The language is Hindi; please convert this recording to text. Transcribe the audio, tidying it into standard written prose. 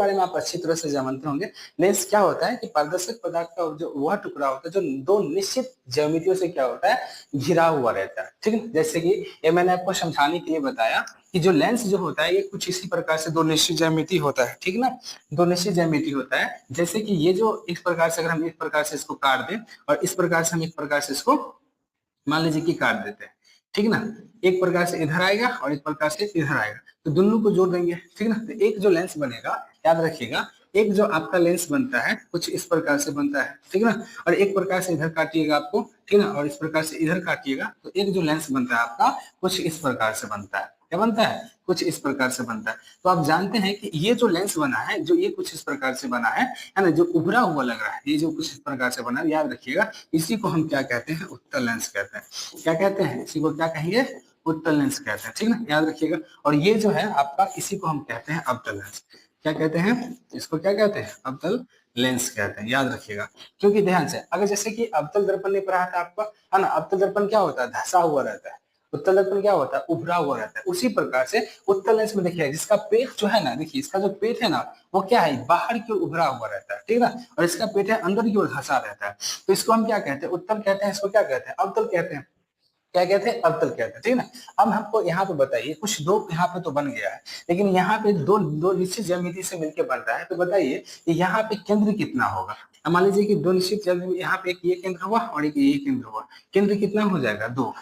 बारे में आप अच्छी तरह से जानते होंगे। लेंस क्या होता है कि पारदर्शक पदार्थ का जो वह टुकड़ा होता है जो दो निश्चित ज्यामितियों से क्या होता है, घिरा हुआ रहता है। ठीक है, जैसे कि ये मैंने आपको समझाने के लिए बताया कि जो लेंस जो होता है ये कुछ इसी प्रकार से दो निश्चित ज्यामिति होता है। ठीक ना, दो निश्चित ज्यामिति होता है। जैसे कि ये जो इस प्रकार से, अगर हम इस प्रकार से इसको काट दें और इस प्रकार से हम इस प्रकार से इसको मान लीजिए कि काट देते हैं, ठीक ना, एक प्रकार से इधर आएगा और एक प्रकार से इधर आएगा, तो दोनों को जोड़ देंगे। ठीक ना, तो एक जो लेंस बनेगा, याद रखिएगा, एक जो आपका लेंस बनता है कुछ इस प्रकार से बनता है। ठीक ना, और एक प्रकार से इधर काटिएगा आपको, ठीक ना, और इस प्रकार से इधर काटिएगा, तो एक जो लेंस बनता है आपका कुछ इस प्रकार से बनता है। क्या बनता है? कुछ इस प्रकार से बनता है। तो आप जानते हैं कि ये जो लेंस बना है, जो ये कुछ इस प्रकार से बना है ना, जो उभरा हुआ लग रहा है, ये जो कुछ इस प्रकार से बना है, याद रखिएगा, इसी को हम क्या कहते हैं? उत्तल लेंस कहते हैं। क्या कहते हैं? इसी को क्या कहेंगे? उत्तल लेंस कहते हैं। ठीक ना, याद रखिएगा। और ये जो है आपका, इसी को हम कहते हैं अवतल लेंस। क्या कहते हैं इसको? क्या कहते हैं? अवतल लेंस कहते हैं, याद रखिएगा। क्योंकि ध्यान से, अगर जैसे कि अवतल दर्पण नहीं पढ़ा था आपका, है ना, अवतल दर्पण क्या होता है? धंसा हुआ रहता है। उत्तल दर्पण क्या होता है? उभरा हुआ रहता है। उसी प्रकार से उत्तल लेंस में देखिए, जिसका पेट जो है ना, देखिए इसका जो पेट है ना, वो क्या है? बाहर की ओर उभरा हुआ रहता है। ठीक है ना, और इसका पेट है अंदर की ओर धंसा रहता है। तो इसको हम क्या कहते हैं? उत्तल कहते हैं। इसको क्या कहते हैं? अवतल कहते हैं। क्या कहते हैं? अवतल कहते हैं। ठीक है ना। अब हमको यहाँ पे बताइए, कुछ दो यहाँ पे तो बन गया है, लेकिन यहाँ पे दो दो निश्चित ज्यामिति से मिलकर बन रहा है। तो बताइए कि यहाँ पे केंद्र कितना होगा? अब मान लीजिए कि दो निश्चित ज्यामिति, यहाँ पे एक ये केंद्र हुआ और एक ये केंद्र हुआ, केंद्र कितना हो जाएगा? दो।